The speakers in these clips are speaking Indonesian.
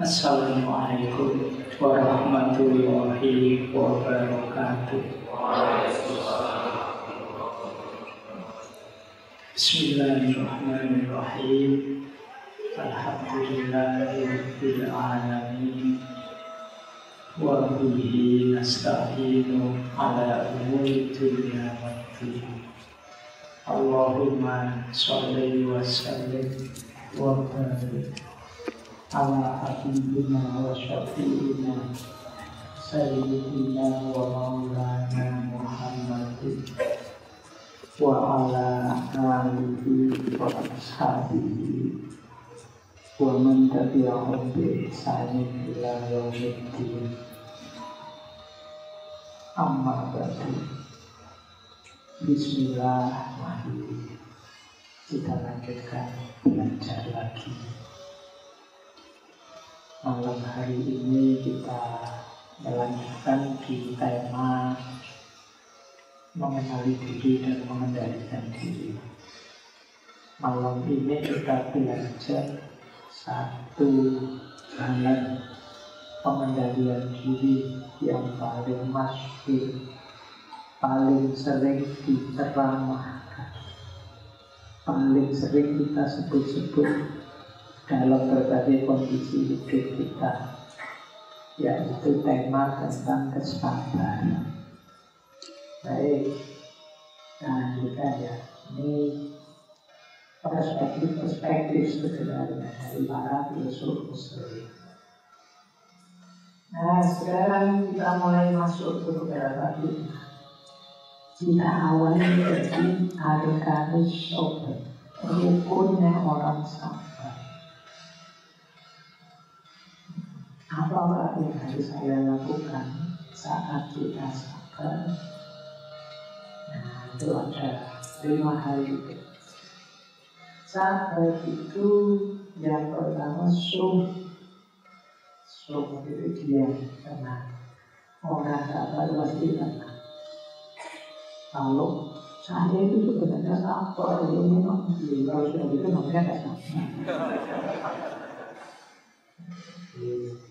Assalamualaikum warahmatullahi wabarakatuh. Bismillahirrahmanirrahim. Alhamdulillahirabbil alamin. Wa bihi nasta'inu ala umuri dunya waddin. Allahumma sholli wa sallim wa barik ala habibina wa syafi'ina sayyidina wa maulana Muhammadin wa ala alihi wa ashabihi wa man tabi'ahum bi ihsanin ila yaumiddin. Amma ba'du. Bismillahirrahmanirrahim. Kita lanjutkan belajar lagi. Malam hari ini kita melanjutkan di tema mengenali diri dan mengendalikan diri. Malam ini kita belajar satu jalan pengendalian diri yang paling masyhur, paling sering diceramahkan, paling sering kita sebut-sebut dalam berbagai kondisi hidup kita, yaitu tema tentang kesabaran. Baik, nah kita ya, ini perspektif sebenarnya dari para filsuf Muslim. Nah, sekarang kita mulai masuk ke beberapa tema. Kita awali dari arkanus sober, rukunnya orang sabar. Apa yang harus saya lakukan saat kita sabar? Nah, itu ada 5 hal itu. Sabar itu yang pertama itu diam, tenang. Orang sabar pasti tenang. Kalau saya itu sebenarnya sabar, kalau sudah itu namanya tidak sabar.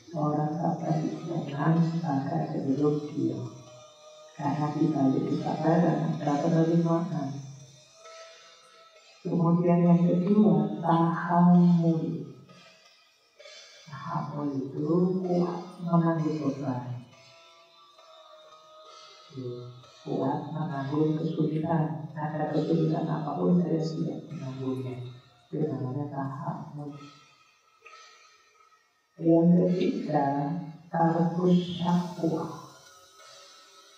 Orang sabar itu tenang, maka cenderung diam. Karena kita jadi sabar dan ada penerimaan. Kemudian yang kedua, tahammul. Tahammul itu kuat menanggung beban, kuat menanggung kesulitan. Ada kesulitan apapun saya siap menanggungnya. Itu namanya tahammul. Yang ketiga, tarkus syakwa.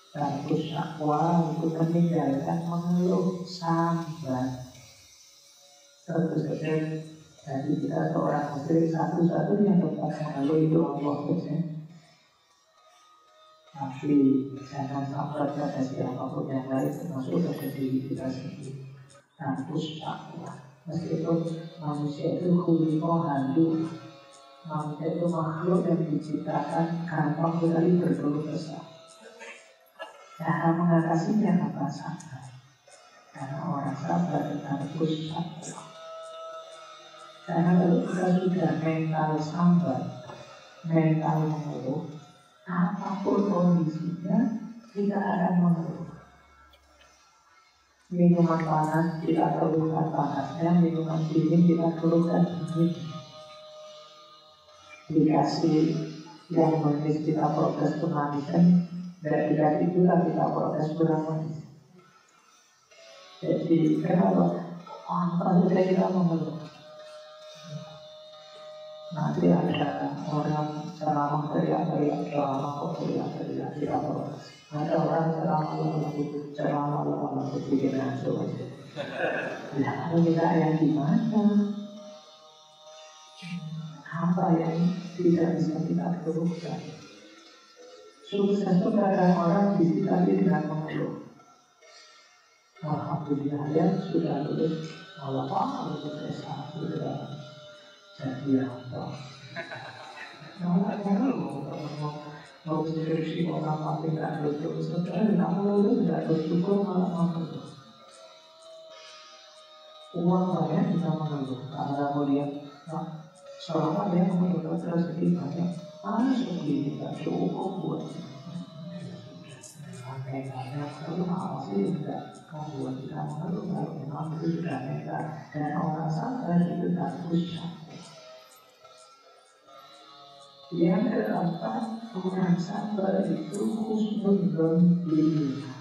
Tarkus syakwa itu meninggalkan mengeluh, sabar. Terus jadi kita seorang muslim satu-satunya tempat mengeluh itu Allah saja. Tapi jangan sampai pada siapapun yang lain, termasuk pada diri kita sendiri. Tarkus syakwa. Meskipun manusia itu khuliqah halu, manusia itu makhluk yang diciptakan gampang sekali berkeluh kesah. Cara mengatasinya apa? Sabar. Karena orang sabar harus sabar. Karena kalau kita sudah mental sabar, mental mengeluh, apapun kondisinya kita akan mengeluh. Minuman panas kita keluhkan panasnya, minuman dingin kita keluhkan dingin. Dikasih yang manis kita protes kemanisan, dan dikasih juga kita protes kurang manis. Jadi kenapa? Apa saja kita mengeluh. Nanti ada orang ceramah teriak-teriak, ceramah kok teriak-teriak, kita protes. Ada orang ceramah lalu bikin ngaco aja. Ya, kalau kita yang gimana? Apa yang tidak bisa kita keluhkan? Sukses itu kadang orang disikali dengan mengeluh. Alhamdulillah ya sudah lulus. Allah lulus S1 sudah jadi apa? Mau skripsi orang mati nggak lulus, sebenarnya nggak lulus nggak bersyukur malah mengeluh. Uang banyak bisa mengeluh. Karena kamu lihat, selama dia mengeluh rezeki masuk di kita cukup buat makanya kalau masih tidak membuat kita mengeluh kalau memang itu sudah nekat dan orang sabar itu tak usah. Yang keempat, orang sabar itu husnul billah.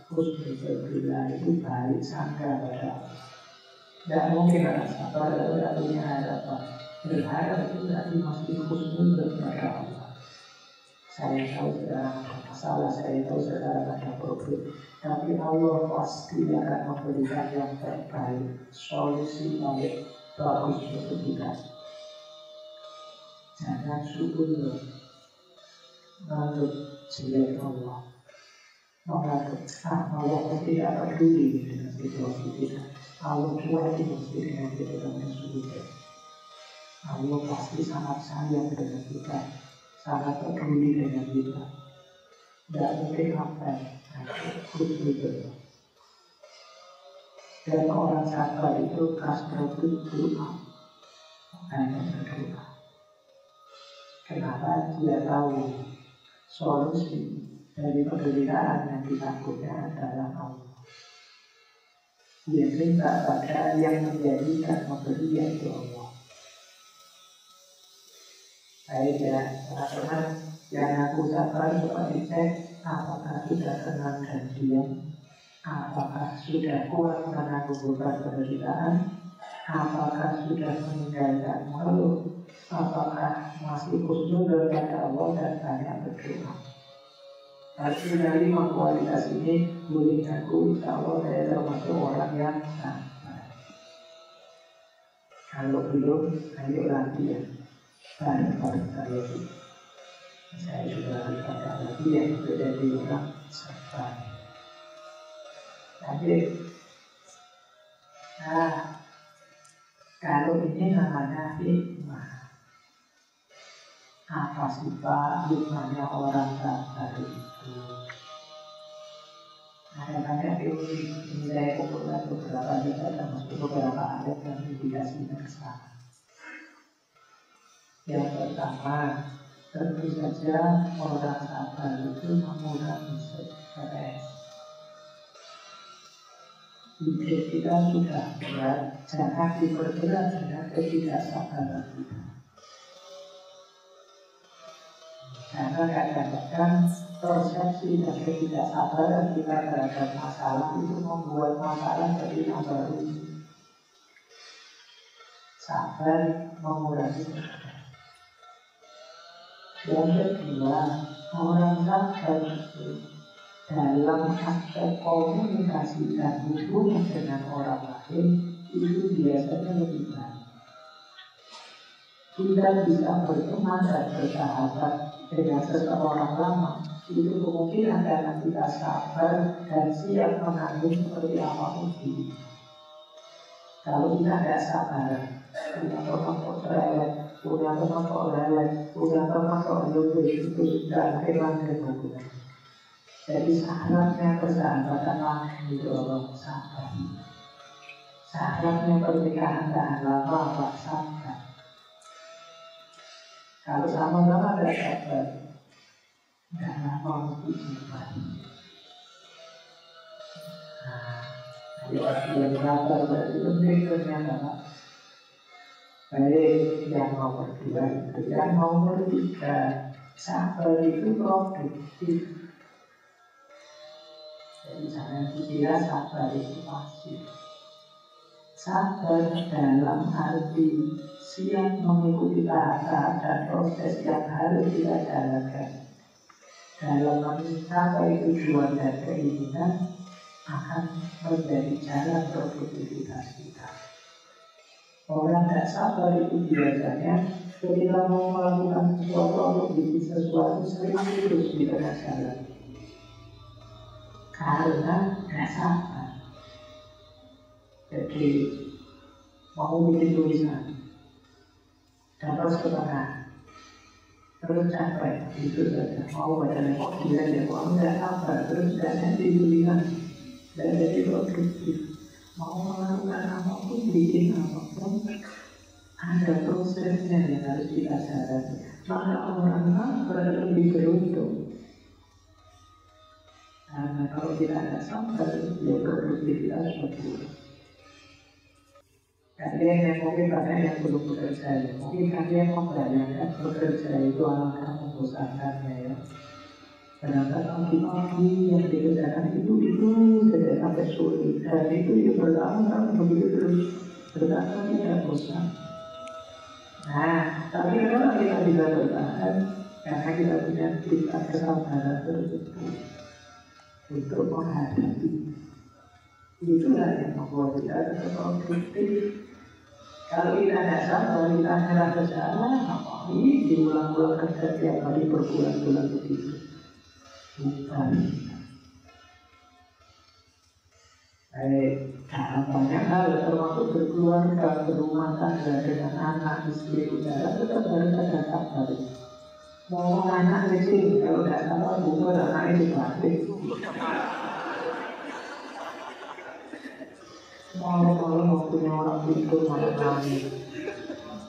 Husnul billah itu baik sangka pada Allah. Tidak mungkin orang sabar tidak punya harapan. Berharap itu tadi masih husnul kepada Allah. Saya tahu sekarang ada masalah, saya tahu sekarang ada problem, tapi Allah pasti akan memberikan yang terbaik, solusi yang bagus untuk kita. Jangan syukur menganggap jelek Allah, menganggap Allah tidak peduli dengan situasi kita. Allah cuekin dengan kita dengan syukur. Allah pasti sangat sayang dengan kita, sangat peduli dengan kita. Tidak mungkin apa yang dan orang sabar itu kasih berdoa, hanya berdoa. Kenapa? Dia tahu solusi dari penderitaan yang ditangguhnya adalah Allah. Dia minta pada yang menjadikan memberi yaitu Allah. Baik ya, teman-teman, yang aku sabar coba dicek apakah sudah tenang dan diam, apakah sudah kuat menanggung beban penderitaan, apakah sudah meninggalkan mengeluh, apakah masih husnul kepada Allah dan banyak berdoa. Hasil dari 5 kualitas ini boleh aku insya Allah saya termasuk orang yang sabar. Kalau belum, ayo latihan. Bareng-bareng saya juga ada lagi yang sudah diulang sabar. Tapi, kalau ini namanya hikmah. Apa sih Pak hikmahnya orang sabar itu? Ada banyak teori. Ini saya kumpulkan beberapa data termasuk beberapa ayat yang indikasinya ke sana. Yang pertama, tentu saja orang sabar itu mengurangi stres. Hidup kita sudah berat, jangan diperberat dengan ketidaksabaran kita. Karena kadang-kadang persepsi dan ketidaksabaran kita terhadap masalah itu membuat masalah jadi tambah rumit. Sabar mengurangi stres. Yang kedua, orang sabar itu dalam aspek komunikasi dan hubungan dengan orang lain itu biasanya lebih baik. Kita bisa berteman dan bersahabat dengan seseorang lama, itu kemungkinan karena kita sabar dan siap menanggung seperti apapun itu. Kalau kita tidak sabar, punya teman kok cerewet, punya teman kok lelek, punya teman kok lembut, itu sudah hilang kebagusan. Jadi syaratnya persahabatan langsung itu Allah sabar. Syaratnya pernikahan tahan lama Allah sabar. Kalau sama-sama tidak sabar, tidak lama untuk hidup. Yang sabar berarti penting ternyata Pak. Baik, yang nomor 2 itu. Yang nomor 3, sabar itu produktif. Jadi jangan dikira sabar itu pasif. Sabar dalam arti siap mengikuti tahap dan proses yang harus kita jalankan dalam mencapai tujuan dan keinginan akan menjadi jalan produktivitas kita. Orang tidak sabar itu biasanya ketika mau melakukan sesuatu atau bikin sesuatu sering terus di tengah jalan karena tidak sabar. Jadi mau bikin tulisan terus ke tengah, terus capek, itu saja. Mau baca lepok, tidak ada uang, tidak sabar, terus tidak jadi tulisan. Dan jadi produktif. Mau melakukan apapun, bikin apapun, Ada prosesnya yang harus kita jalani. Maka orang sabar lebih beruntung. Karena kalau kita tidak sabar, ya produktivitas berkurang. Kalian yang mungkin banyak yang belum bekerja ya. Mungkin kalian membayangkan bekerja itu alangkah membosankannya ya. Berangkat pagi-pagi yang dikerjakan itu tidak sampai sore. Dan itu ya bertahun-tahun begitu terus. Bertahun tidak bosan. Nah, tapi kenapa kita bisa bertahan? Karena kita punya tingkat kesabaran tertentu untuk menghadapi. Itulah yang membuat kita tetap produktif. Kalau kita tidak sabar, kita nyerah ke sana, ini diulang-ulang kerja tiap hari berbulan-bulan begitu. Bukan. Dalam banyak hal, termasuk berkeluarga, berumah tangga dengan anak, istri, saudara, tetap harus ada sabar. Mau anak kecil, kalau tidak sabar, bukan anak itu batik. Mau punya orang pintu malah nangis.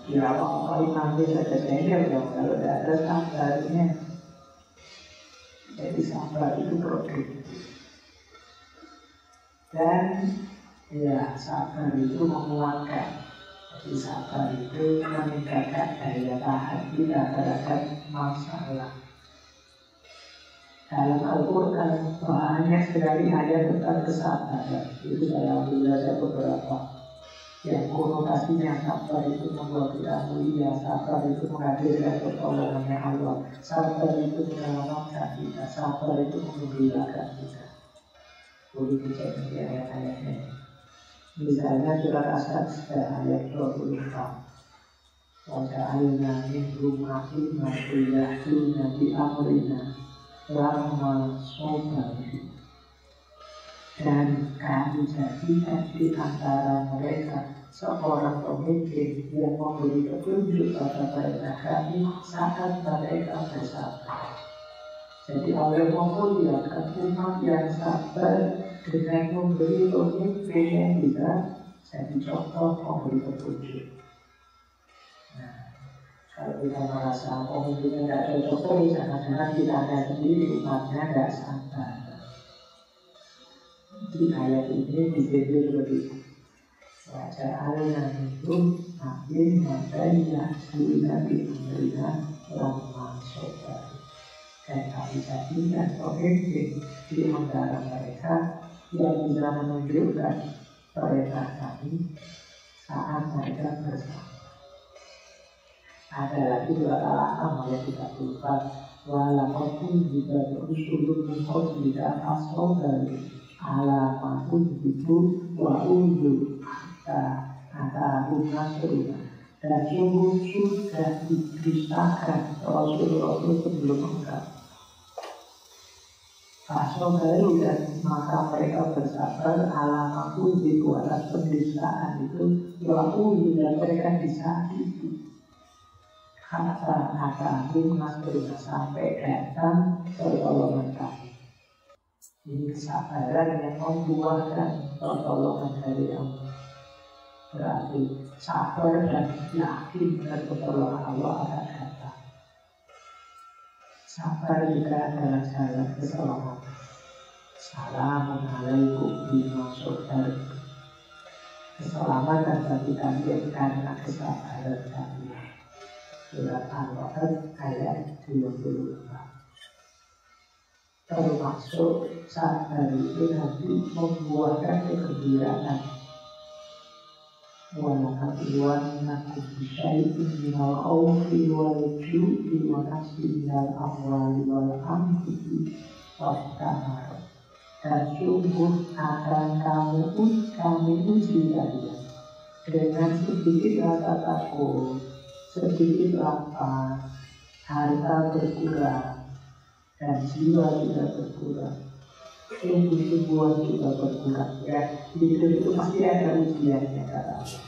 Ya apa-apa nangis saja senior dong, kalau tidak ada sabarnya. Jadi sabar itu produktif. Dan ya sabar itu menguatkan. Jadi sabar itu meningkatkan daya tahan kita terhadap masalah. Dalam Al-Quran banyak sekali ayat tentang kesabaran. Itu saya ambil saja beberapa. Yang konotasinya sabar itu membuat kita mulia, sabar itu menghadirkan pertolongannya Allah, sabar itu menyelamatkan kita, sabar itu menggembirakan kita. Boleh dicek di ayat-ayatnya. Misalnya surat As-Sajdah ayat 24. Waja'alna minhum a'imatan yahduna bi amrina lamma sabari. Dan kami jadikan di antara mereka seorang pemimpin yang memberi petunjuk pada mereka kami saat mereka bersabar. Jadi Allah memuliakan umat yang sabar dengan memberi pemimpin yang bisa jadi contoh memberi petunjuk. Nah, kalau kita merasa pemimpinnya tidak cocok, jangan-jangan kita sendiri umatnya tidak sabar. Di ayat ini disebut begitu. Waja'alna minhum a'imatan yahduna bi amrina lamma sabari. Dan kami jadikan pemimpin di antara mereka yang bisa menunjukkan perintah kami saat mereka bersama. Ada lagi surat Al-An'am ayat 34. Walaqad juga berusulun minhum tidak asrobari ala ma'un hidup wa undu kata nasruna. Dan sungguh sudah didustakan Rasul-Rasul sebelum engkau. Pasal baru dan maka mereka bersabar ala ma'un hidup atas pendustaan itu wa undu dan mereka disakiti. Kata nasruna sampai datang pertolongan kami. Ini kesabaran yang membuahkan pertolongan dari Allah. Berarti sabar dan yakin dan pertolongan Allah akan datang. Sabar juga adalah jalan keselamatan. Assalamualaikum bima sabartum. Keselamatan bagi kalian karena kesabaran kalian. Surat Al-Ra'd ayat 24. Termasuk sabar itu nanti membuahkan kegembiraan. Walaqad bisyai'in minal khawfi wal ju'i wa naqsin minal amwali wal anfusi wastamar. Dan sungguh akan kami uji kalian dengan sedikit rasa takut, sedikit lapar, harta berkurang, dan jiwa tidak berkurang. Sungguh-sungguhan juga berkurang. Ya, hidup itu pasti ada ujiannya kata Allah.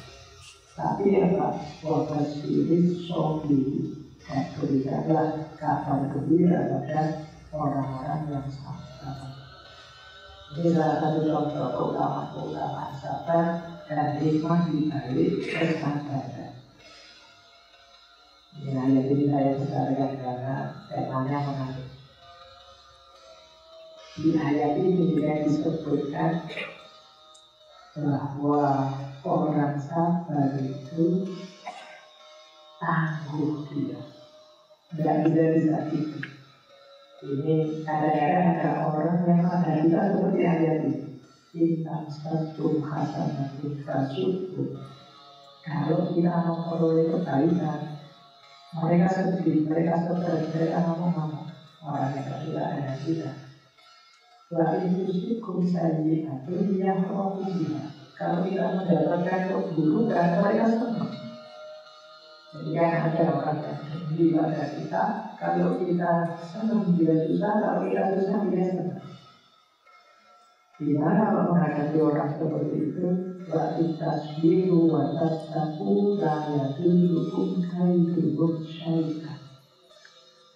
Tapi apa? Wabasiris sobi. Dan berikanlah kabar gembira pada orang-orang yang sabar. Ini salah satu contoh keutamaan sabar dan hikmah di balik kesabaran. Di ayat ini yang disebutkan bahwa orang sabar itu tangguh dia, tidak bisa disakiti. Ini kadang-kadang ada orang yang ada kita seperti ayat ini. Intan satu hasanatin kasubu. Kalau kita memperoleh kebaikan, mereka sedih, mereka stres, mereka ngomong orang yang tidak ada kita. Wa intusikum sayyi'atun yafrahu biha. Kalau kita mendapatkan keburukan, mereka senang. Jadi kan ada orang yang sedih pada kita. Kalau kita senang dia susah, kalau kita susah dia senang. Gimana kalau menghadapi orang seperti itu? Wa intasbiru wa tattaqu la yadurrukum kaiduhum syai'an.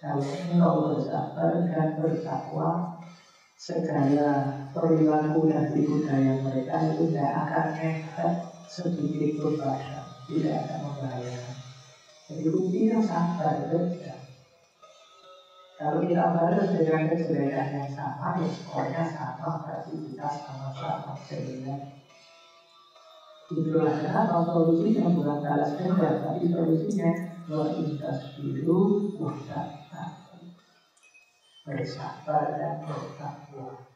Kalau engkau bersabar dan bertakwa, segala perilaku dan budaya mereka itu tidak akan ngefek sedikit pun pada, tidak akan membahayakan. Jadi kuncinya sabar saja. Kalau kita balas dengan kejelekan yang sama, ya skornya sama, berarti kita sama-sama jelek. Itulah kenapa solusinya bukan balas dendam, tapi solusinya wa intasbiru wa tattaqu. Bersabar dan bertakwa.